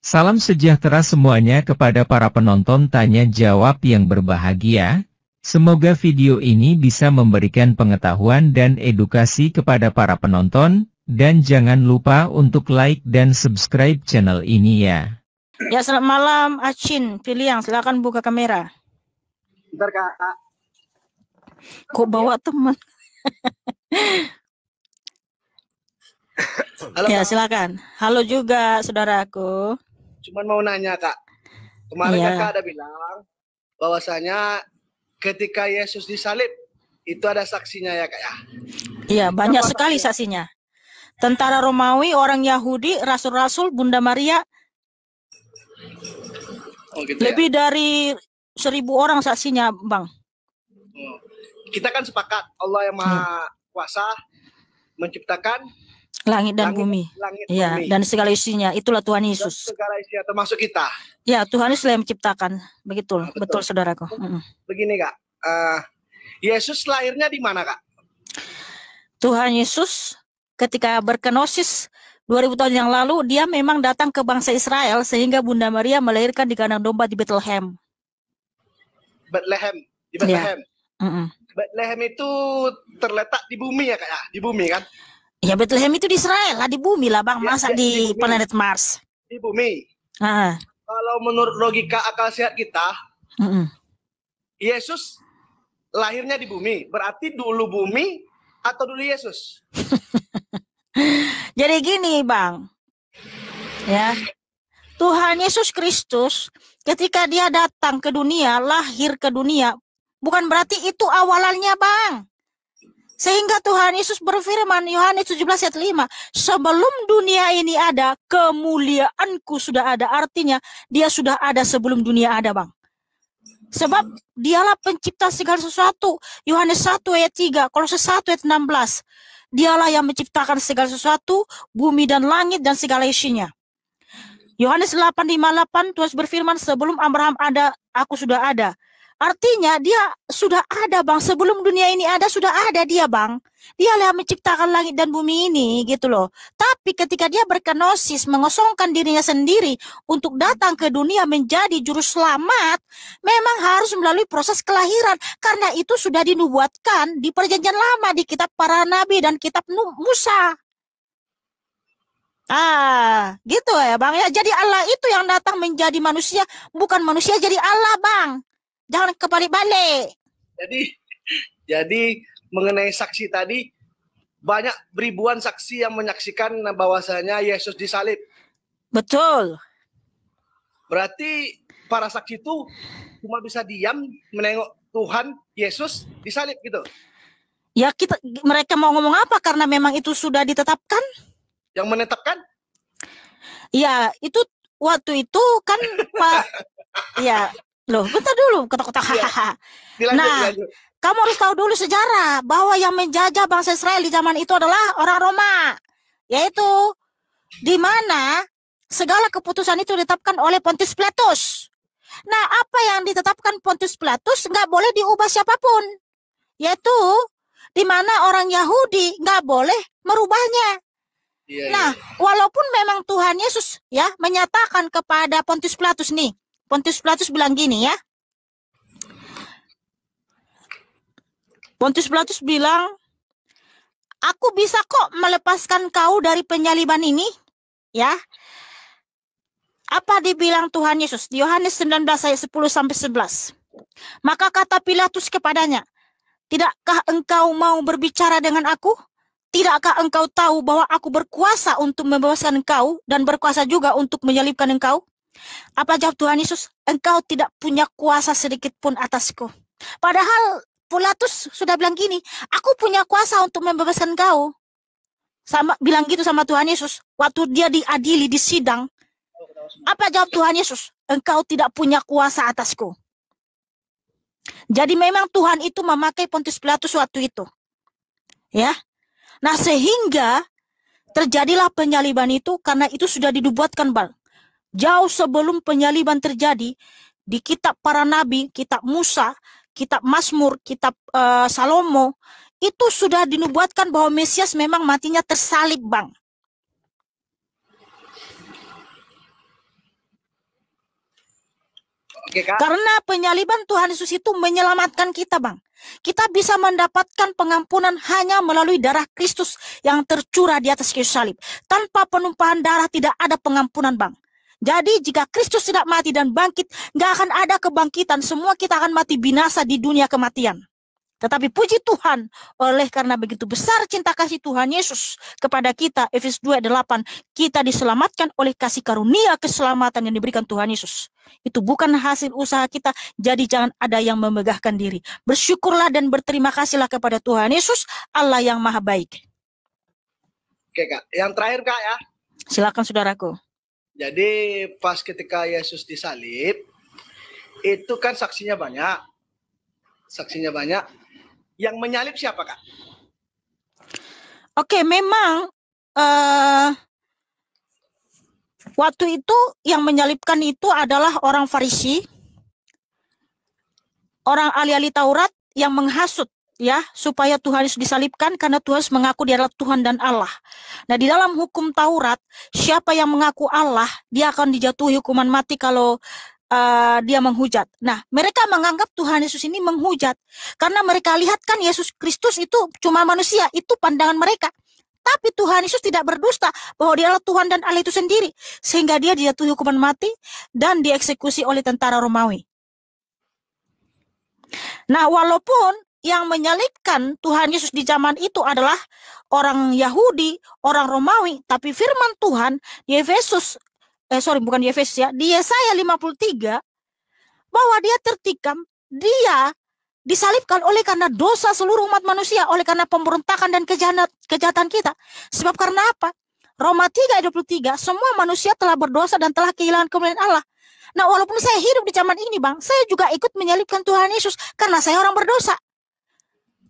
Salam sejahtera semuanya kepada para penonton tanya jawab yang berbahagia. Semoga video ini bisa memberikan pengetahuan dan edukasi kepada para penonton. Dan jangan lupa untuk like dan subscribe channel ini ya. Ya, selamat malam Acin, Piliang, silakan buka kamera. Bentar Kak. Kok bawa teman? Halo, Ya, Kak. silakan. Halo juga saudaraku. Cuman mau nanya Kak. Kemarin Iya. Kakak ada bilang bahwasanya ketika Yesus disalib itu ada saksinya ya Kak ya. Iya, banyak Siapa sekali saksinya? saksinya. Tentara Romawi, orang Yahudi, rasul-rasul, Bunda Maria, Oh gitu lebih ya. dari 1000 orang saksinya, Bang. Oh. Kita kan sepakat Allah yang Maha Kuasa menciptakan Langit dan bumi. Langit Iya, bumi. dan segala isinya. Itulah Tuhan Dan Yesus. segala isinya termasuk kita. Ya, Tuhan Yesus yang menciptakan. Begitu, Nah, betul saudaraku. Begini Kak. Yesus lahirnya di mana Kak? Tuhan Yesus ketika berkenosis 2000 tahun yang lalu, dia memang datang ke bangsa Israel sehingga Bunda Maria melahirkan di kandang domba di Bethlehem. Bethlehem. Di Bethlehem. Ya. Bethlehem itu terletak di bumi ya Kak ya? Di bumi kan? Ya, Bethlehem itu di Israel lah, di bumi lah Bang, masa di bumi. planet Mars. Di bumi. Ah. Kalau menurut logika akal sehat kita, Yesus lahirnya di bumi. Berarti dulu bumi atau dulu Yesus? Jadi gini Bang, ya, Tuhan Yesus Kristus ketika dia datang ke dunia, lahir ke dunia, bukan berarti itu awalannya Bang. Sehingga Tuhan Yesus berfirman, Yohanes 17 ayat 5, sebelum dunia ini ada, kemuliaanku sudah ada. Artinya dia sudah ada sebelum dunia ada Bang. Sebab dialah pencipta segala sesuatu. Yohanes 1 ayat 3, Kolose 1 ayat 16. Dialah yang menciptakan segala sesuatu, bumi dan langit dan segala isinya. Yohanes 8:58, Tuhan berfirman, sebelum Abraham ada, aku sudah ada. Artinya dia sudah ada Bang, sebelum dunia ini ada sudah ada dia Bang. Dialah yang menciptakan langit dan bumi ini gitu loh. Tapi ketika dia berkenosis, mengosongkan dirinya sendiri untuk datang ke dunia menjadi juru selamat, memang harus melalui proses kelahiran. Karena itu sudah dinubuatkan di perjanjian lama, di kitab para nabi dan kitab Musa. Gitu ya Bang ya. Jadi Allah itu yang datang menjadi manusia, bukan manusia jadi Allah Bang. Jangan kebalik-balik. Jadi mengenai saksi tadi, banyak ribuan saksi yang menyaksikan bahwasanya Yesus disalib. Betul. Berarti para saksi itu cuma bisa diam menengok Tuhan Yesus disalib gitu. Ya mereka mau ngomong apa karena memang itu sudah ditetapkan? Yang menetapkan? Ya, itu waktu itu kan Pak ya. Loh, bentar dulu, kotak-kotak. Dilanjut. Kamu harus tahu dulu sejarah bahwa yang menjajah bangsa Israel di zaman itu adalah orang Roma, yaitu di mana segala keputusan itu ditetapkan oleh Pontius Pilatus. Nah, apa yang ditetapkan Pontius Pilatus nggak boleh diubah siapapun, yaitu di mana orang Yahudi nggak boleh merubahnya. Nah, walaupun memang Tuhan Yesus ya menyatakan kepada Pontius Pilatus nih. Pontius Pilatus bilang gini ya. Pontius Pilatus bilang, aku bisa kok melepaskan kau dari penyaliban ini. Ya. Apa dibilang Tuhan Yesus? Di Yohanes 19 ayat 10-11. Maka kata Pilatus kepadanya, tidakkah engkau mau berbicara dengan aku? Tidakkah engkau tahu bahwa aku berkuasa untuk membebaskan engkau dan berkuasa juga untuk menyalibkan engkau? Apa jawab Tuhan Yesus? Engkau tidak punya kuasa sedikit pun atasku. Padahal Pilatus sudah bilang gini, aku punya kuasa untuk membebaskan engkau. Bilang gitu sama Tuhan Yesus. Waktu dia diadili di sidang. Apa jawab Tuhan Yesus? Engkau tidak punya kuasa atasku. Jadi memang Tuhan itu memakai Pontius Pilatus waktu itu. Ya. Nah, sehingga terjadilah penyaliban itu karena itu sudah dinubuatkan Bang. Jauh sebelum penyaliban terjadi, di kitab para nabi, kitab Musa, kitab Mazmur, kitab Salomo, itu sudah dinubuatkan bahwa Mesias memang matinya tersalib Bang. Oke, Kak. Karena penyaliban Tuhan Yesus itu menyelamatkan kita, Bang. Kita bisa mendapatkan pengampunan hanya melalui darah Kristus yang tercurah di atas kayu salib. Tanpa penumpahan darah tidak ada pengampunan, Bang. Jadi jika Kristus tidak mati dan bangkit, nggak akan ada kebangkitan. Semua kita akan mati binasa di dunia kematian. Tetapi puji Tuhan, oleh karena begitu besar cinta kasih Tuhan Yesus kepada kita, Efesus 2:8, kita diselamatkan oleh kasih karunia keselamatan yang diberikan Tuhan Yesus. Itu bukan hasil usaha kita, jadi jangan ada yang memegahkan diri. Bersyukurlah dan berterima kasihlah kepada Tuhan Yesus, Allah yang maha baik. Oke, Kak. Yang terakhir, Kak, ya. Silakan saudaraku. Jadi pas ketika Yesus disalib, itu kan saksinya banyak. Saksinya banyak. Yang menyalib siapa, Kak? Oke, memang waktu itu yang menyalibkan itu adalah orang Farisi, orang ahli-ahli Taurat yang menghasut ya supaya Tuhan Yesus disalibkan karena Tuhan Yesus mengaku dia adalah Tuhan dan Allah. Nah, di dalam hukum Taurat, siapa yang mengaku Allah, dia akan dijatuhi hukuman mati kalau dia menghujat. Nah, mereka menganggap Tuhan Yesus ini menghujat karena mereka lihat kan Yesus Kristus itu cuma manusia, itu pandangan mereka. Tapi Tuhan Yesus tidak berdusta bahwa dia adalah Tuhan dan Allah itu sendiri, sehingga dia dijatuhi hukuman mati dan dieksekusi oleh tentara Romawi. Nah, walaupun yang menyalibkan Tuhan Yesus di zaman itu adalah orang Yahudi, orang Romawi, tapi firman Tuhan di Efesus bukan di Efesus ya, di Yesaya 53 bahwa dia tertikam, dia disalibkan oleh karena dosa seluruh umat manusia, oleh karena pemberontakan dan kejahatan kita. Sebab karena apa? Roma 3:23, semua manusia telah berdosa dan telah kehilangan kemuliaan Allah. Nah, walaupun saya hidup di zaman ini, Bang, saya juga ikut menyalibkan Tuhan Yesus karena saya orang berdosa.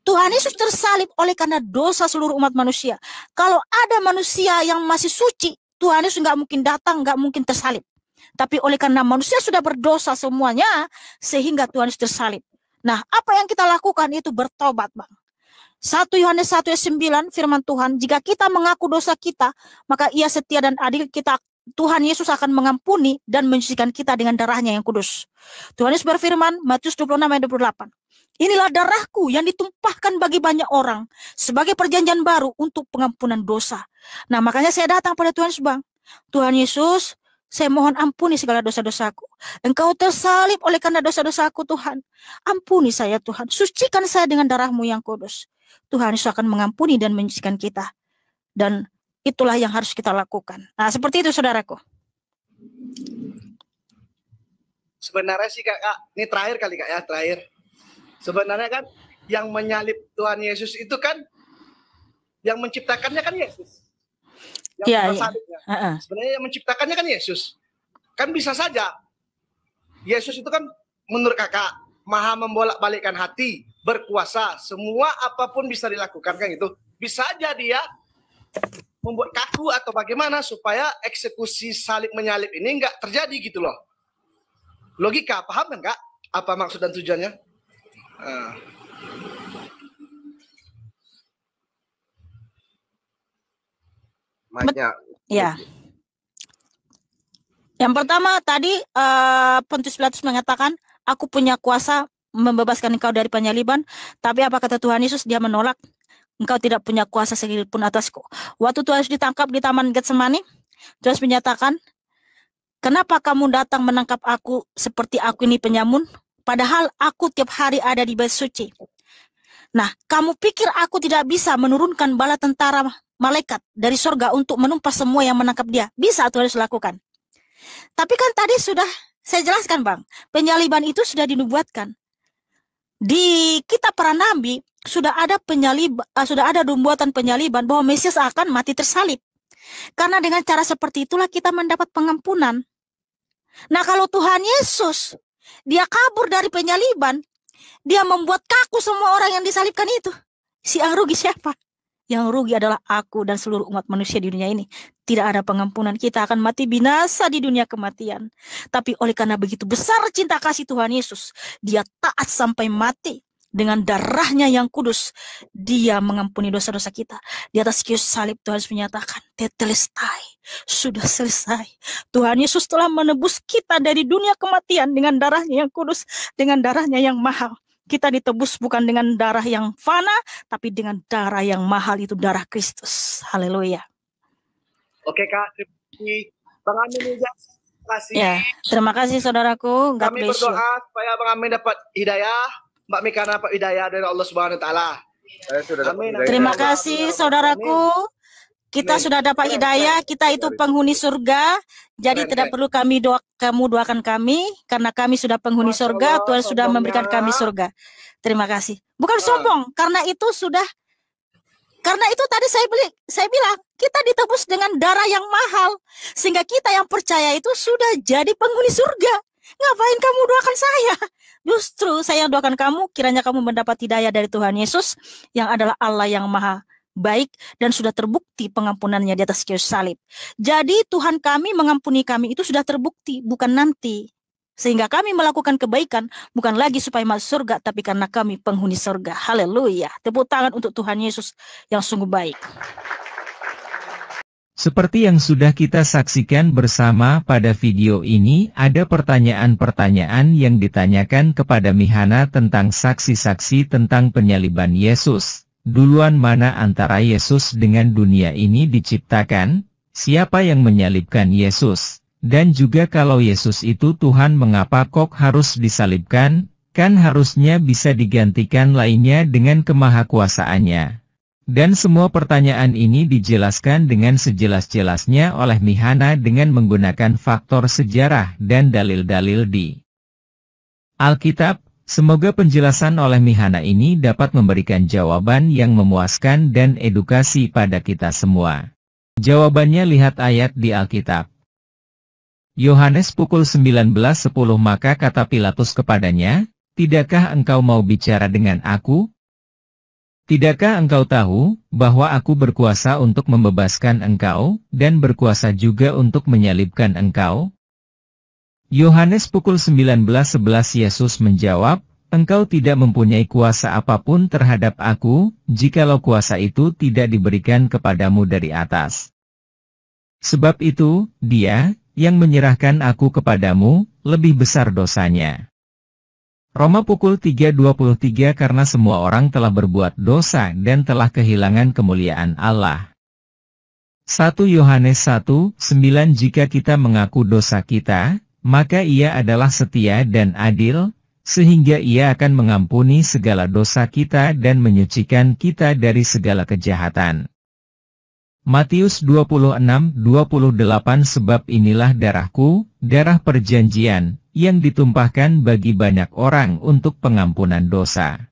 Tuhan Yesus tersalib oleh karena dosa seluruh umat manusia. Kalau ada manusia yang masih suci, Tuhan Yesus nggak mungkin datang, nggak mungkin tersalib. Tapi oleh karena manusia sudah berdosa semuanya, sehingga Tuhan Yesus tersalib. Nah, apa yang kita lakukan itu bertobat, Bang. 1 Yohanes 1:9 firman Tuhan, jika kita mengaku dosa kita, maka Ia setia dan adil, Tuhan Yesus akan mengampuni dan mensucikan kita dengan darahnya yang kudus. Tuhan Yesus berfirman, Matius 26:28. Inilah darahku yang ditumpahkan bagi banyak orang sebagai perjanjian baru untuk pengampunan dosa. Nah, makanya saya datang pada Tuhan Yesus, Bang. Tuhan Yesus, saya mohon ampuni segala dosa-dosaku. Engkau tersalib oleh karena dosa-dosaku, Tuhan. Ampuni saya, Tuhan. Sucikan saya dengan darah-Mu yang kudus. Tuhan Yesus akan mengampuni dan menyucikan kita. Dan itulah yang harus kita lakukan. Nah, seperti itu, saudaraku. Sebenarnya sih, Kak, ini terakhir kali, Kak, ya, terakhir. Sebenarnya kan yang menyalib Tuhan Yesus itu kan yang menciptakannya kan Yesus. Yang salibnya. Sebenarnya yang menciptakannya kan Yesus. Kan bisa saja Yesus itu kan menurut Kakak maha membolak-balikkan hati, berkuasa, semua apapun bisa dilakukan kan itu. Bisa aja dia membuat kaku atau bagaimana supaya eksekusi salib menyalib ini enggak terjadi gitu loh. Logika, paham kan, Kak? Apa maksud dan tujuannya? Ya. Yang pertama tadi Pontius Pilatus mengatakan, aku punya kuasa membebaskan engkau dari penyaliban. Tapi apa kata Tuhan Yesus? Dia menolak. Engkau tidak punya kuasa sedikit pun atasku. Waktu Tuhan Yesus ditangkap di Taman Getsemani, Tuhan Yesus menyatakan, kenapa kamu datang menangkap aku seperti aku ini penyamun? Padahal aku tiap hari ada di bait suci. Nah, kamu pikir aku tidak bisa menurunkan bala tentara malaikat dari surga untuk menumpas semua yang menangkap dia? Bisa Tuhan Yesus lakukan. Tapi kan tadi sudah saya jelaskan, Bang. Penyaliban itu sudah dinubuatkan. Di kitab para nabi sudah ada nubuatan penyaliban bahwa Mesias akan mati tersalib. Karena dengan cara seperti itulah kita mendapat pengampunan. Nah, kalau Tuhan Yesus dia kabur dari penyaliban, dia membuat kaku semua orang yang disalibkan itu. Yang rugi siapa? Yang rugi adalah aku dan seluruh umat manusia di dunia ini. Tidak ada pengampunan, kita akan mati binasa di dunia kematian. Tapi oleh karena begitu besar cinta kasih Tuhan Yesus, dia taat sampai mati. dengan darahnya yang kudus, dia mengampuni dosa-dosa kita. Di atas kayu salib Tuhan Yesus menyatakan, tetelestai, sudah selesai. Tuhan Yesus telah menebus kita dari dunia kematian dengan darahnya yang kudus, dengan darahnya yang mahal. Kita ditebus bukan dengan darah yang fana, tapi dengan darah yang mahal, itu darah Kristus. Haleluya. Oke Kak, terima kasih. Bang Amin juga, terima kasih. Ya, terima kasih saudaraku. God Kami bless you. berdoa supaya Bang Amin dapat hidayah, Mbak Mika dapat hidayah dari Allah Subhanahu wa taala. Saya sudah dapat Amin. hidayah. Terima kasih saudaraku. Kita Amin. sudah dapat hidayah, kita itu penghuni surga. Jadi Keren, tidak perlu kamu doakan kami, karena kami sudah penghuni Masya surga. Allah, Tuhan sudah memberikan kami sombongnya. surga. Terima kasih. Bukan sombong, karena itu tadi saya bilang kita ditebus dengan darah yang mahal, sehingga kita yang percaya itu sudah jadi penghuni surga. Ngapain kamu doakan saya? Justru saya doakan kamu, kiranya kamu mendapat hidayah dari Tuhan Yesus, yang adalah Allah yang maha baik dan sudah terbukti pengampunannya di atas kayu salib. Jadi Tuhan kami mengampuni kami itu sudah terbukti, bukan nanti. Sehingga kami melakukan kebaikan bukan lagi supaya masuk surga, tapi karena kami penghuni surga. Haleluya. Tepuk tangan untuk Tuhan Yesus yang sungguh baik. Seperti yang sudah kita saksikan bersama pada video ini, ada pertanyaan-pertanyaan yang ditanyakan kepada Mihana tentang saksi-saksi tentang penyaliban Yesus. Duluan mana antara Yesus dengan dunia ini diciptakan? Siapa yang menyalibkan Yesus? Dan juga kalau Yesus itu Tuhan, mengapa kok harus disalibkan? Kan harusnya bisa digantikan lainnya dengan kemahakuasaannya. Dan semua pertanyaan ini dijelaskan dengan sejelas-jelasnya oleh Mihana dengan menggunakan faktor sejarah dan dalil-dalil di Alkitab. Semoga penjelasan oleh Mihana ini dapat memberikan jawaban yang memuaskan dan edukasi pada kita semua. Jawabannya lihat ayat di Alkitab. Yohanes pukul 19.10. Maka kata Pilatus kepadanya, "Tidakkah engkau mau bicara dengan aku? Tidakkah engkau tahu bahwa aku berkuasa untuk membebaskan engkau, dan berkuasa juga untuk menyalibkan engkau?" Yohanes pukul 19.11. Yesus menjawab, "Engkau tidak mempunyai kuasa apapun terhadap aku, jikalau kuasa itu tidak diberikan kepadamu dari atas. Sebab itu, dia yang menyerahkan aku kepadamu, lebih besar dosanya." Roma pukul 3.23. Karena semua orang telah berbuat dosa dan telah kehilangan kemuliaan Allah. 1 Yohanes 1:9. Jika kita mengaku dosa kita, maka Ia adalah setia dan adil, sehingga Ia akan mengampuni segala dosa kita dan menyucikan kita dari segala kejahatan. Matius 26:28. Sebab inilah darahku, darah perjanjian, yang ditumpahkan bagi banyak orang untuk pengampunan dosa.